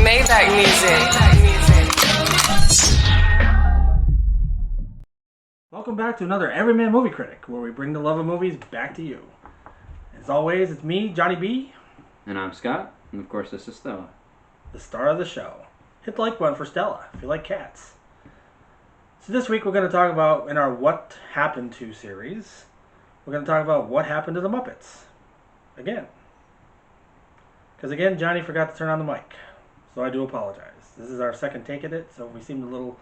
Maybach music. Welcome back to another Everyman Movie Critic, where we bring the love of movies back to you. As always, it's me, Johnny B. And I'm Scott, and of course this is Stella. The star of the show. Hit the like button for Stella if you like cats. So this week we're going to talk about, in our What Happened To series, we're going to talk about what happened to the Muppets. Again. Because again, Johnny forgot to turn on the mic. So I do apologize. This is our second take at it, so if we seemed a little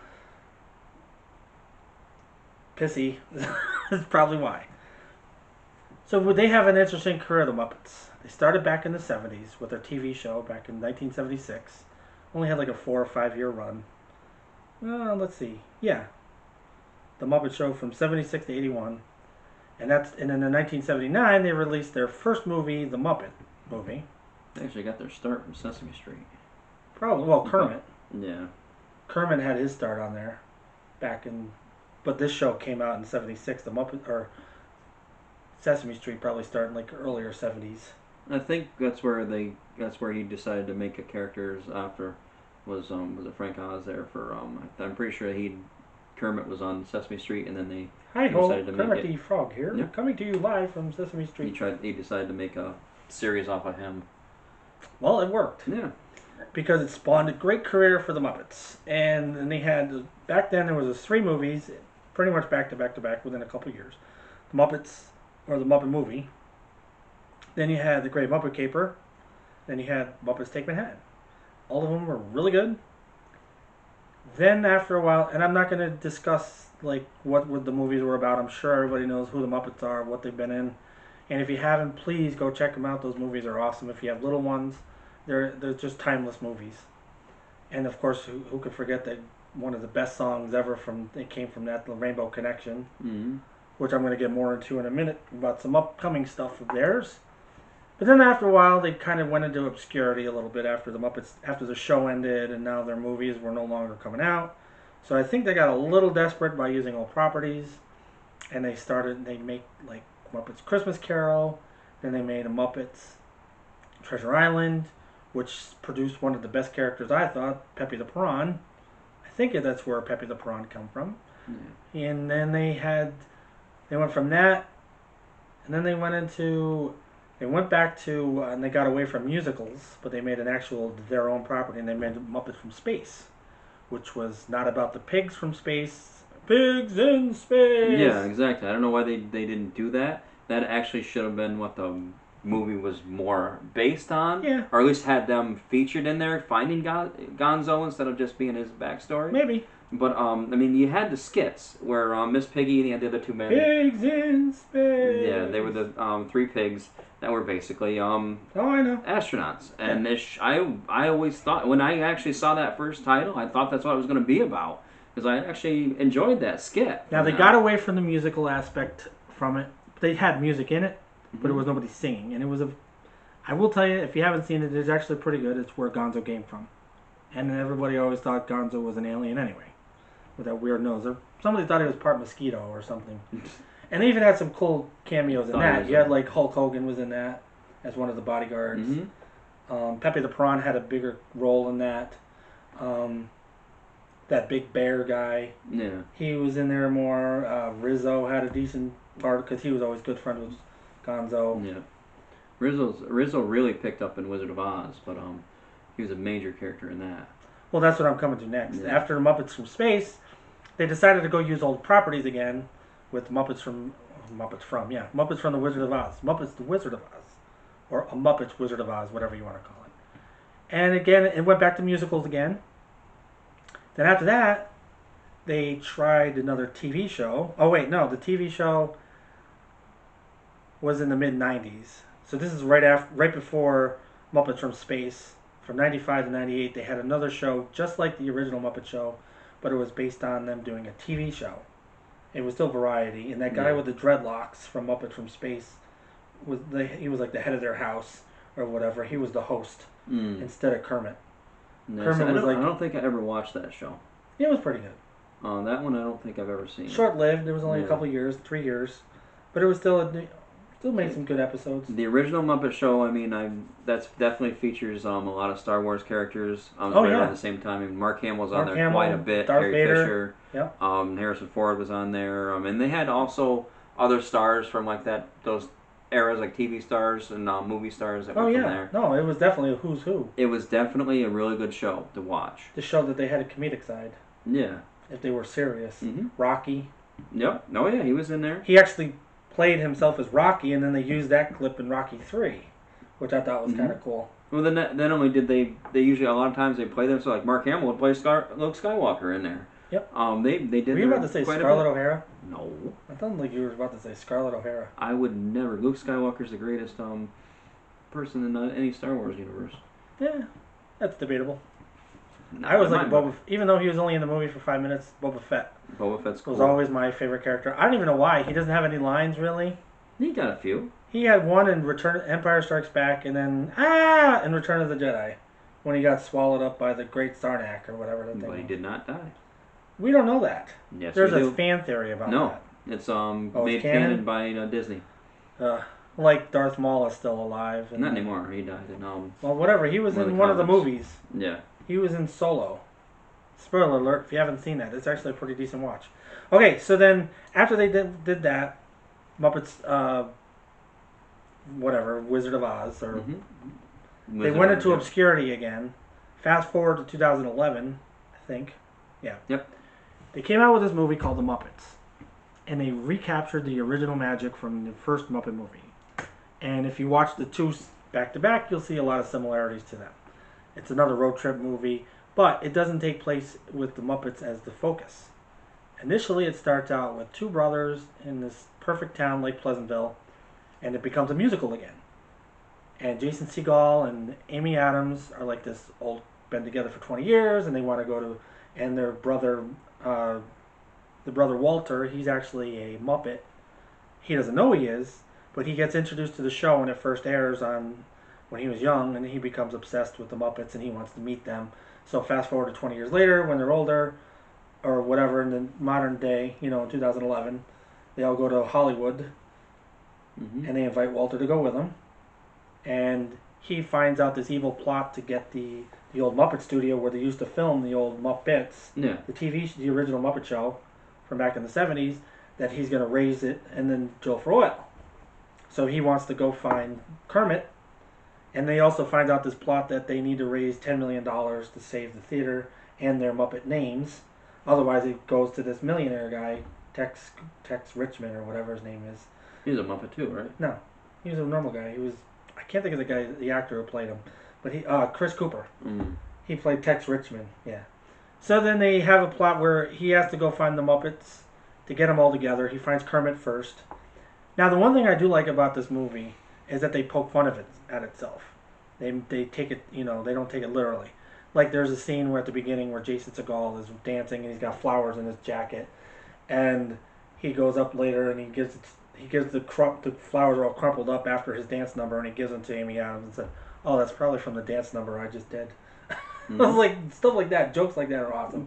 pissy, that's probably why. So they have an interesting career, the Muppets. They started back in the 70s with their TV show back in 1976. Only had like a 4 or 5 year run. Let's see. Yeah. The Muppet Show from 76 to 81. And then in 1979 they released their first movie, The Muppet Movie. They actually got their start from Sesame Street. Probably, well, Kermit. Yeah. Kermit had his start on there but this show came out in 76. The Muppet, or Sesame Street probably started in like earlier 70s. I think that's where he decided to make a characters after was it Frank Oz there for I'm pretty sure Kermit was on Sesame Street, and then they decided to make Kermit the Frog here, yeah. Coming to you live from Sesame Street. He decided to make a series off of him. Well, it worked. Yeah. Because it spawned a great career for the Muppets. And then they had, back then there was 3 movies, pretty much back to back within a couple of years. The Muppets, or the Muppet Movie. Then you had The Great Muppet Caper. Then you had Muppets Take Manhattan. All of them were really good. Then after a while, and I'm not going to discuss like what the movies were about. I'm sure everybody knows who the Muppets are, what they've been in. And if you haven't, please go check them out. Those movies are awesome. If you have little ones, they're just timeless movies. And of course, who could forget that one of the best songs ever came from that, The Rainbow Connection, which I'm going to get more into in a minute about some upcoming stuff of theirs. But then after a while, they kind of went into obscurity a little bit after the show ended, and now their movies were no longer coming out. So I think they got a little desperate by using old properties, and they make like Muppets Christmas Carol, then they made a Muppets Treasure Island, which produced one of the best characters I thought, Pepe the Prawn. I think that's where Pepe the Prawn come from. Yeah. And then they went from that, and then they went back to, and they got away from musicals, but they made their own property, and they made Muppets from Space, which was not about the pigs from space. Pigs in space! Yeah, exactly. I don't know why they didn't do that. That actually should have been what the movie was more based on. Yeah. Or at least had them featured in there, finding Gonzo instead of just being his backstory. Maybe. But, you had the skits where Miss Piggy and the other 2 men... Pigs in space! Yeah, they were the 3 pigs that were basically I know. astronauts. And I always thought, when I actually saw that first title, I thought that's what it was going to be about. Because I actually enjoyed that skit. Now, they got away from the musical aspect from it. They had music in it, but it was nobody singing. And I will tell you, if you haven't seen it, it's actually pretty good. It's where Gonzo came from. And everybody always thought Gonzo was an alien anyway, with that weird nose. Or somebody thought he was part mosquito or something. And they even had some cool cameos in that. You had like Hulk Hogan was in that as one of the bodyguards. Pepe the Prawn had a bigger role in that. That big bear guy. Yeah. He was in there more. Rizzo had a decent part because he was always good friends with Gonzo. Yeah. Rizzo really picked up in Wizard of Oz, but he was a major character in that. Well, that's what I'm coming to next. Yeah. After Muppets from Space, they decided to go use old properties again with Muppets from the Wizard of Oz. Muppets the Wizard of Oz. Or a Muppets Wizard of Oz, whatever you want to call it. And again, it went back to musicals again. Then after that, they tried another TV show. Oh wait, no, the TV show was in the mid-90s. So this is right before Muppets from Space. From 95 to 98, they had another show just like the original Muppet Show, but it was based on them doing a TV show. It was still variety, and that guy with the dreadlocks from Muppet from Space he was like the head of their house or whatever. He was the host instead of Kermit. No, Kermit I don't think I ever watched that show. It was pretty good. That one I don't think I've ever seen. Short-lived. It was only a couple years, 3 years, but it was still Still made some good episodes. The original Muppet Show, I mean, that's definitely features a lot of Star Wars characters. Oh, yeah. At the same time, I mean, Mark Hamill's on Mark there Hamill, quite a bit. Darth Carrie Vader. Fisher. Yep. Harrison Ford was on there, and they had also other stars from like those eras, like TV stars and movie stars that were from there. No, it was definitely a who's who. It was definitely a really good show to watch. To show that they had a comedic side. Yeah. If they were serious. Mm-hmm. Rocky. Yep. Oh yeah, he was in there. He actually played himself as Rocky, and then they used that clip in Rocky 3, which I thought was kind of cool. Well, then only did they usually a lot of times they play them, so like Mark Hamill would play Luke Skywalker in there. Yep. They did. Were you about to say Scarlett O'Hara? No. I thought like you were about to say Scarlett O'Hara. I would never. Luke Skywalker's the greatest person in any Star Wars universe. Yeah, that's debatable. Not I was in like my Boba, mind. even though he was only in the movie for 5 minutes. Boba Fett Boba Fett's cool. was always my favorite character. I don't even know why. He doesn't have any lines really. He got a few. He had one in Empire Strikes Back, and then in Return of the Jedi, when he got swallowed up by the Great Sarnak or whatever that thing. But he was. did not die. We don't know that. Yes, There's we a do. fan theory about No, that. it's canon? made canon by Disney. Like Darth Maul is still alive. And, Not anymore. He died in Well, whatever. He was one of in the one of the comics. movies. Yeah. He was in Solo. Spoiler alert, if you haven't seen that. It's actually a pretty decent watch. Okay, so then after they did that, Muppets, Wizard of Oz, or they went into obscurity again. Fast forward to 2011, I think. Yeah. Yep. They came out with this movie called The Muppets, and they recaptured the original magic from the first Muppet movie. And if you watch the two back to back, you'll see a lot of similarities to them. It's another road trip movie, but it doesn't take place with the Muppets as the focus. Initially, it starts out with two brothers in this perfect town, Lake Pleasantville, and it becomes a musical again. And Jason Segel and Amy Adams are like this been together for 20 years, and they want to go to, and their brother, the brother Walter, he's actually a Muppet. He doesn't know he is, but he gets introduced to the show when it first airs when he was young, and he becomes obsessed with the Muppets, and he wants to meet them. So fast forward to 20 years later, when they're older, or whatever, in the modern day, in 2011, they all go to Hollywood, and they invite Walter to go with them. And he finds out this evil plot to get the old Muppet studio where they used to film the old Muppets, the original Muppet Show from back in the 70s, that he's going to raise it and then Joe for oil. So he wants to go find Kermit, and they also find out this plot that they need to raise $10 million to save the theater and their Muppet names. Otherwise, it goes to this millionaire guy, Tex Richmond or whatever his name is. He's a Muppet too, right? No, he was a normal guy. I can't think of the actor who played him, but Chris Cooper. He played Tex Richmond. Yeah. So then they have a plot where he has to go find the Muppets to get them all together. He finds Kermit first. Now, the one thing I do like about this movie is that they poke fun of it at itself. They take it, they don't take it literally. Like there's a scene where at the beginning where Jason Segel is dancing and he's got flowers in his jacket, and he goes up later and he gives the flowers are all crumpled up after his dance number, and he gives them to Amy Adams and said, "Oh, that's probably from the dance number I just did." I was like, stuff like that, jokes like that are awesome.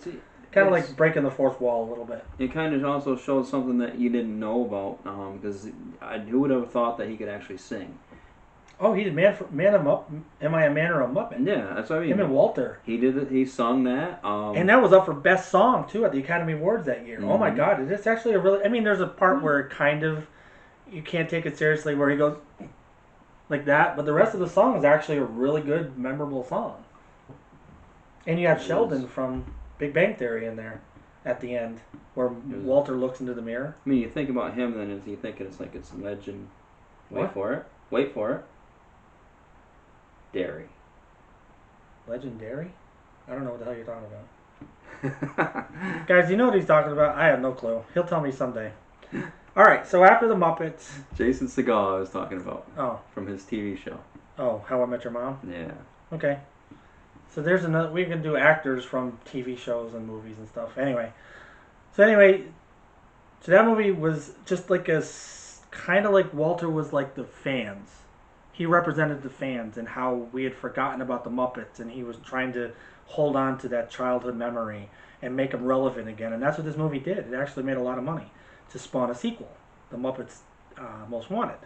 Kind of like breaking the fourth wall a little bit. It kind of also shows something that you didn't know about, because who would have thought that he could actually sing? Oh, he did Man Up. Am I a Man or a Muppet? Yeah, that's what I mean. Him and Walter. He did it. He sung that. And that was up for Best Song, too, at the Academy Awards that year. Oh, my God. It's actually a really... I mean, there's a part where it kind of... You can't take it seriously, where he goes like that. But the rest of the song is actually a really good, memorable song. And you have Sheldon from Big Bang Theory in there at the end, where Walter looks into the mirror. I mean, you think about him, then, is you think it's like it's legend... Wait for it. Dairy. Legendary? I don't know what the hell you're talking about. Guys, you know what he's talking about? I have no clue. He'll tell me someday. Alright, so after the Muppets... Jason Segel I was talking about. Oh. From his TV show. Oh, How I Met Your Mom? Yeah. Okay. So there's another... We can do actors from TV shows and movies and stuff. Anyway. So that movie was just like kind of like Walter was like the fans. He represented the fans and how we had forgotten about the Muppets, and he was trying to hold on to that childhood memory and make them relevant again. And that's what this movie did. It actually made a lot of money to spawn a sequel, The Muppets Most Wanted,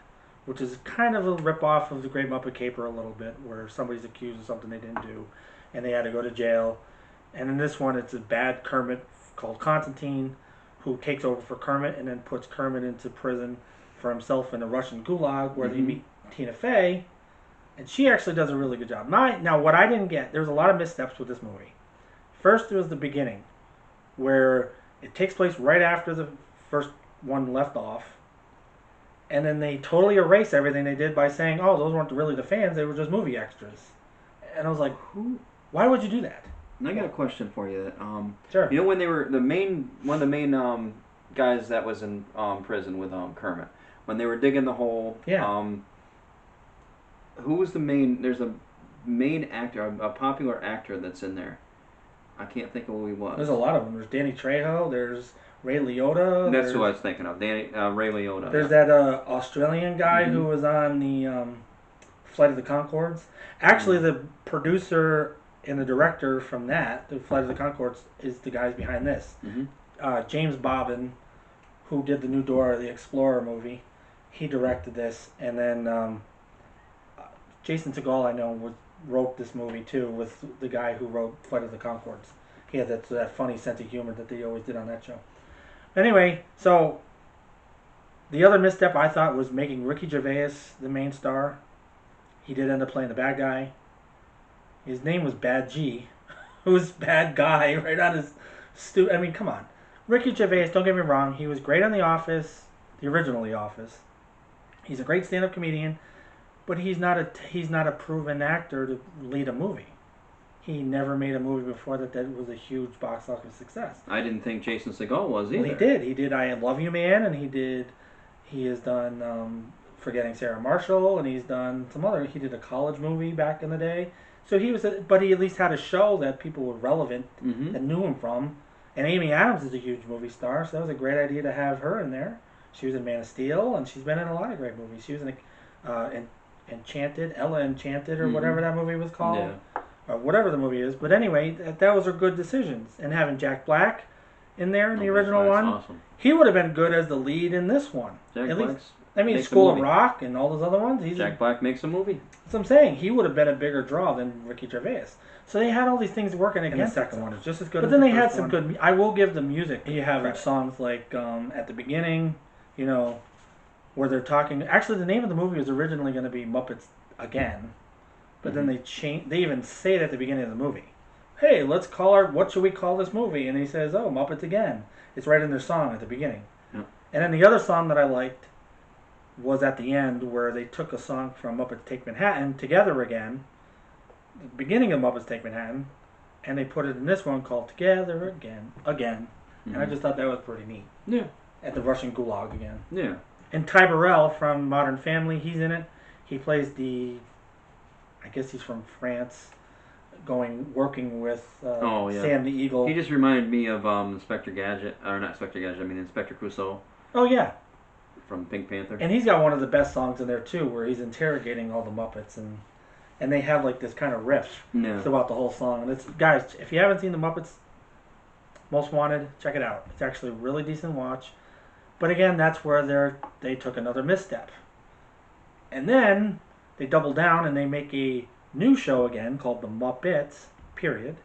which is kind of a rip-off of the Great Muppet Caper a little bit, where somebody's accused of something they didn't do, and they had to go to jail. And in this one, it's a bad Kermit called Constantine, who takes over for Kermit and then puts Kermit into prison for himself in the Russian gulag, where they meet Tina Fey, and she actually does a really good job. Now, what I didn't get, there's a lot of missteps with this movie. First, there was the beginning, where it takes place right after the first one left off, and then they totally erase everything they did by saying, "Oh, those weren't really the fans; they were just movie extras." And I was like, why would you do that? And I got a question for you. Sure. You know when they were one of the main guys that was in prison with Kermit, when they were digging the hole. Yeah. Who was the main? There's a main actor, a popular actor that's in there. I can't think of who he was. There's a lot of them. There's Danny Trejo. There's Ray Liotta. That's who I was thinking of. Ray Liotta. There's that Australian guy who was on the Flight of the Conchords. Actually, the producer and the director from the Flight of the Conchords, is the guys behind this. James Bobbin, who did the new Dora the Explorer movie, he directed this, and then Jason Segel, I know, wrote this movie too with the guy who wrote Flight of the Conchords. He had that funny sense of humor that they always did on that show. Anyway, so the other misstep I thought was making Ricky Gervais the main star. He did end up playing the bad guy. His name was Bad G, who was bad guy right on his I mean, come on. Ricky Gervais, don't get me wrong, he was great on The Office, the original The Office. He's a great stand-up comedian, but he's not a proven actor to lead a movie. He never made a movie before that was a huge box office success. I didn't think Jason Segel was either. Well, he did. He did I Love You Man, and he has done Forgetting Sarah Marshall, and he's done some other. He did a college movie back in the day. So but he at least had a show that people were relevant and knew him from. And Amy Adams is a huge movie star, so that was a great idea to have her in there. She was in Man of Steel, and she's been in a lot of great movies. She was in Ella Enchanted, or whatever that movie was called. Yeah. Or whatever the movie is. But anyway, that was her good decisions. And having Jack Black in there in the original one, awesome. He would have been good as the lead in this one. Jack at Black's least, I mean, School of Rock and all those other ones. Jack Black makes a movie. That's what I'm saying. He would have been a bigger draw than Ricky Gervais. So they had all these things working against the second one. It's just as good. But then they had some good. I will give the music. You have songs like at the beginning, where they're talking. Actually, the name of the movie was originally going to be Muppets Again, but then they changed. They even say it at the beginning of the movie. Hey, what should we call this movie? And he says, "Oh, Muppets Again." It's right in their song at the beginning. Yep. And then the other song that I liked was at the end, where they took a song from Muppets Take Manhattan, Together Again, the beginning of Muppets Take Manhattan, and they put it in this one called Together Again. And I just thought that was pretty neat. Yeah. At the Russian Gulag again. Yeah. And Ty Burrell from Modern Family, he's in it. He plays I guess he's from France, working with Sam the Eagle. He just reminded me of Inspector Gadget, or not Inspector Gadget, I mean Inspector Clouseau. Oh, yeah. From Pink Panther. And he's got one of the best songs in there, too, where he's interrogating all the Muppets, and they have like this kind of riff throughout the whole song. And guys, if you haven't seen the Muppets Most Wanted, check it out. It's actually a really decent watch. But again, that's where they took another misstep. And then they double down and they make a new show again called The Muppets, period.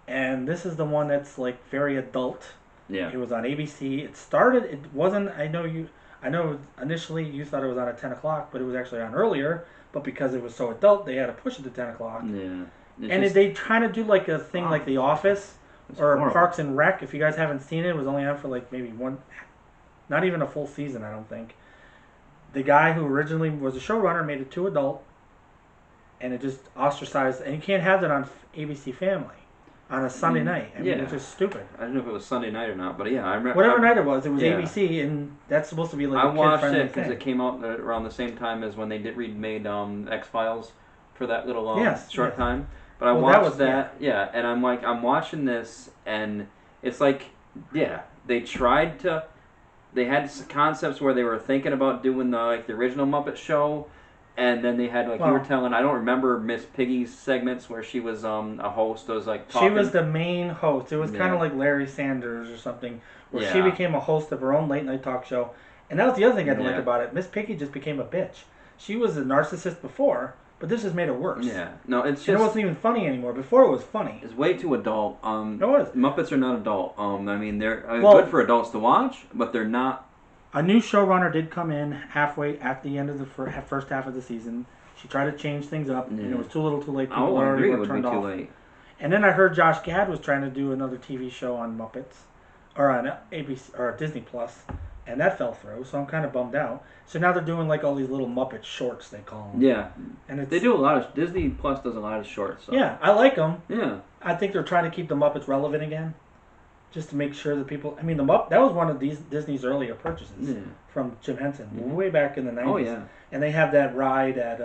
And this is the one that's like very adult. Yeah. It was on ABC. It wasn't, I know initially you thought it was on at 10 o'clock, but it was actually on earlier. But because it was so adult, they had to push it to 10 o'clock. Yeah. They trying to do like a thing like The Office or horrible. Parks and Rec. If you guys haven't seen it, it was only on for like maybe not even a full season, I don't think. The guy who originally was a showrunner made it too adult, and it just ostracized. And you can't have that on ABC Family on a Sunday night. I mean, it's just stupid. I don't know if it was Sunday night or not, but yeah, I remember. Whatever night it was ABC, and that's supposed to be like a kid-friendly thing. I watched it because it came out around the same time as when they remade X-Files for that little short time. But I watched that, and I'm watching this, and it's like, they tried to. They had concepts where they were thinking about doing the original Muppet Show, and then they had you were telling. I don't remember Miss Piggy's segments where she was a host. It was like talking. She was the main host. It was kind of like Larry Sanders or something, where she became a host of her own late night talk show, And that was the other thing I didn't Yeah. like about it. Miss Piggy just became a bitch. She was a narcissist before, but this just made it worse. Yeah. No, it's And just. it wasn't even funny anymore. Before it was funny. It's way too adult. It was. Muppets are not adult. I mean, they're Well- good for adults to watch, but they're not. A new showrunner did come in halfway at the end of the first half of the season. She tried to change things up, and it was too little, too late. People I already agree. It were would be turned too off. late. And then I heard Josh Gad was trying to do another TV show on Muppets, or on ABC or Disney Plus, and that fell through. So I'm kind of bummed out. So now they're doing like all these little Muppet shorts, they call them. Yeah. And it's, They do a lot of. Disney Plus does a lot of shorts. So. Yeah, I like them. Yeah. I think they're trying to keep the Muppets relevant again, just to make sure that people. I mean, that was one of Disney's earlier purchases Yeah. from Jim Henson, way back in the 90s. Oh yeah. And they have that ride at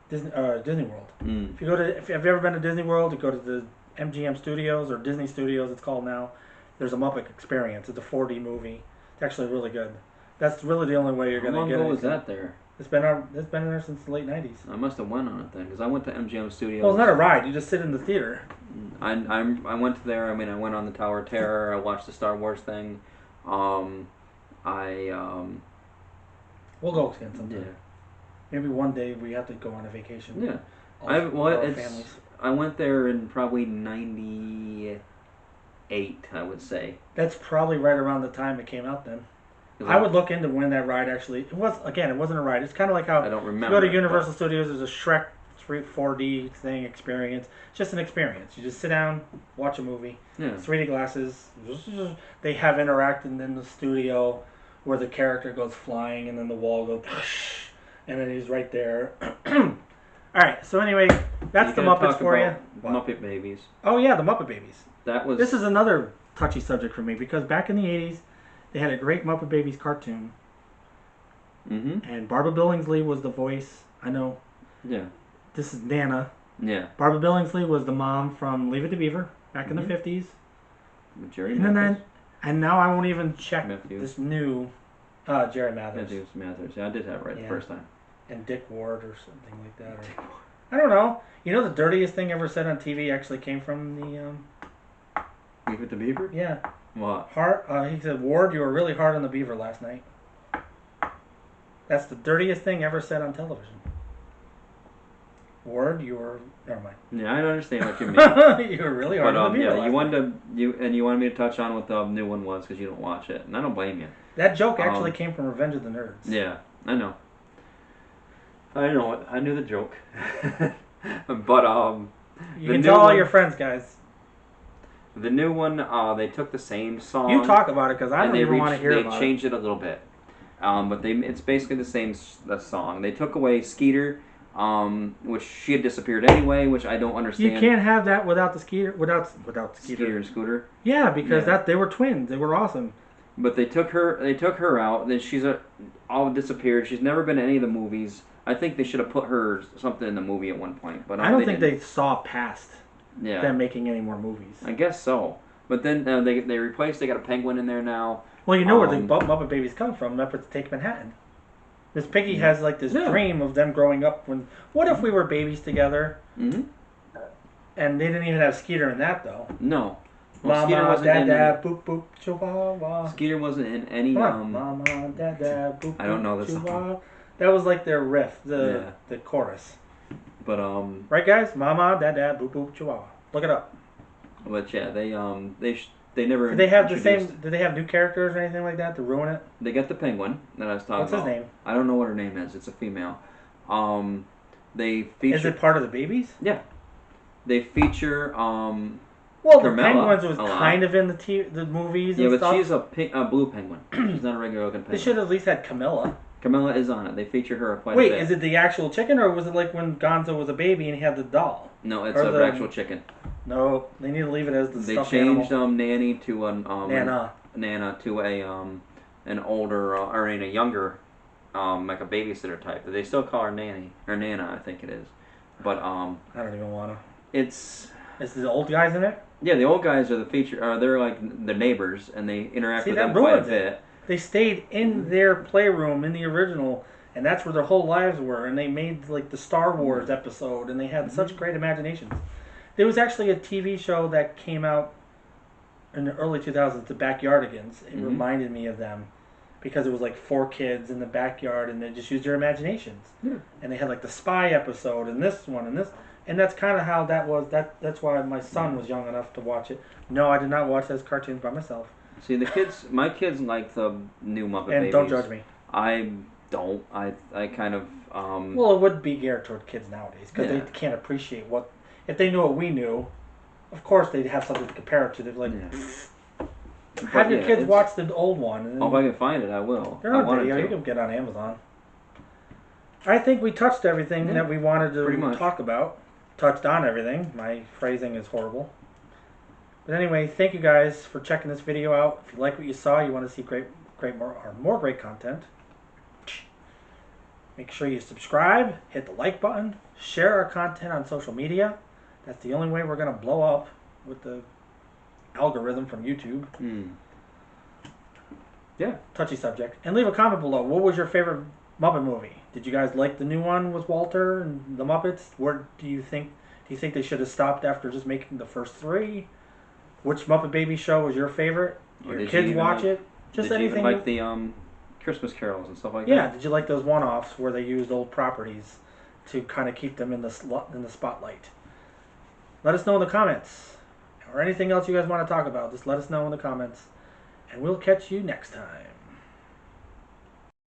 Disney World. Mm. If you've ever been to Disney World, you go to the MGM Studios or Disney Studios, it's called now. There's a Muppet Experience. It's a 4D movie. It's actually really good. That's really the only way you're How going to get long ago it. was that there? It's been there since the late 90s. I must have went on it then, because I went to MGM Studios. Well, it's not a ride. You just sit in the theater. I went there. I mean, I went on the Tower of Terror. I watched the Star Wars thing. We'll go again sometime. Yeah. Maybe one day we have to go on a vacation. Yeah. All Well, our it's. families. I went there in probably '98, I would say. That's probably right around the time it came out then. 'Cause I would look into when that ride actually. It wasn't a ride. It's kind of like how I don't you remember. go to Universal Studios. There's a Shrek 4D thing experience. It's just an experience. You just sit down, watch a movie. Yeah. 3D glasses. They have interacting in the studio where the character goes flying and then the wall goes, and then he's right there. All right. So anyway, that's the Muppets for you. Muppet Babies. Oh yeah, the Muppet Babies. That was. This is another touchy subject for me because back in the 80s, they had a great Muppet Babies cartoon. Mm-hmm. And Barbara Billingsley was the voice. I know. Yeah. This is Nana. Yeah. Barbara Billingsley was the mom from Leave It to Beaver back in the 50s. With Jerry And Mathers. and now I won't even check Matthews. this new Jerry Mathers Mathers. Yeah, I did that right the first time. and Dick Ward or something like that. Or, I don't know. You know the dirtiest thing ever said on TV actually came from the Leave It to Beaver? yeah. What? He said, Ward, you were really hard on the beaver last night. That's the dirtiest thing ever said on television. Ward, you were... Never mind. Yeah, I understand what you mean. You were really hard But on the beaver yeah, last you night. wanted you wanted me to touch on what the new one was because you don't watch it, and I don't blame you. That joke actually came from Revenge of the Nerds. Yeah, I know. I know it. I knew the joke. But You the can new tell all one- your friends, guys. the new one, they took the same song. You talk about it because I and don't even want to hear they about changed it a little bit. But it's basically the same the song. They took away Skeeter, which she had disappeared anyway, which I don't it. understand. You can't have that without the Skeeter. Without Skeeter. Skeeter and Scooter. Yeah, because Yeah. they were twins. They were awesome. But they took her out. Then she's all disappeared. She's never been in any of the movies. I think they should have put her something in the movie at one point. But I don't think didn't. they saw past them making any more movies. I guess so. But then they replaced. They got a penguin in there now. Well, you know where the Muppet Babies come from. Muppets Take Manhattan. Miss Piggy has like this dream of them growing up. What if we were babies together? Mm-hmm. And they didn't even have Skeeter in that though. No. Well, Skeeter Mama, wasn't Dada, boop boop, chihuahua. Skeeter wasn't in any. Mama, Dada, boop. I don't know this chihuahua. song. That was like their riff, the chorus. But Right, guys? Mama, Dada, boop boop, chihuahua. Look it up. But yeah, they never. Did they have the introduced- same? Did they have new characters or anything like that to ruin it? They got the penguin that I was talking What's his about. name? I don't know what her name is. It's a female. They feature. Is it part of the babies? Yeah. They feature. Well, the Carmella penguins was a lot. kind of in the movies Yeah, and but stuff. she's a blue penguin. She's not a regular looking They penguin. should have at least had Camilla. Camilla is on it. They feature her quite Wait, a bit. is it the actual chicken or was it like when Gonzo was a baby and he had the doll? No, it's or an the- actual chicken. No, they need to leave it as the They stuffed changed animal. Nanny to Nana. Nana to an older or in a younger like a babysitter type. They still call her Nanny or Nana, I think it is. But I don't even want to. it's Is the old guys in it? yeah, the old guys are the feature. They're like the neighbors, and they interact See, with that them quite a ruins it. bit. They stayed in their playroom in the original, and that's where their whole lives were. And they made like the Star Wars episode, and they had such great imaginations. There was actually a TV show that came out in the early 2000s, The Backyardigans. It reminded me of them because it was like 4 kids in the backyard and they just used their imaginations. Yeah. And they had like the spy episode and this one and this. And that's kind of how that was. That's why my son was young enough to watch it. No, I did not watch those cartoons by myself. See, my kids like the new Muppet And Babies. don't judge me. I don't. I kind of. Well, it would be geared toward kids nowadays because Yeah. they can't appreciate what. If they knew what we knew, of course they'd have something to compare it to. They'd like, have your kids watch the old one. And if I can find it, I will. They're on video. You can get on Amazon. I think we touched everything that we wanted to talk about. Touched on everything. My phrasing is horrible. But anyway, thank you guys for checking this video out. If you like what you saw, you want to see more great content, make sure you subscribe, hit the like button, share our content on social media. That's the only way we're going to blow up with the algorithm from YouTube. Yeah. Touchy subject. And leave a comment below. What was your favorite Muppet movie? Did you guys like the new one with Walter and the Muppets? Where do you think they should have stopped after just making the first 3? Which Muppet Baby show was your favorite? Your kids watch it? Just did anything. You even like the Christmas carols and stuff like that? Yeah. Did you like those one-offs where they used old properties to kind of keep them in the spotlight? Let us know in the comments, or anything else you guys want to talk about. Just let us know in the comments, and we'll catch you next time.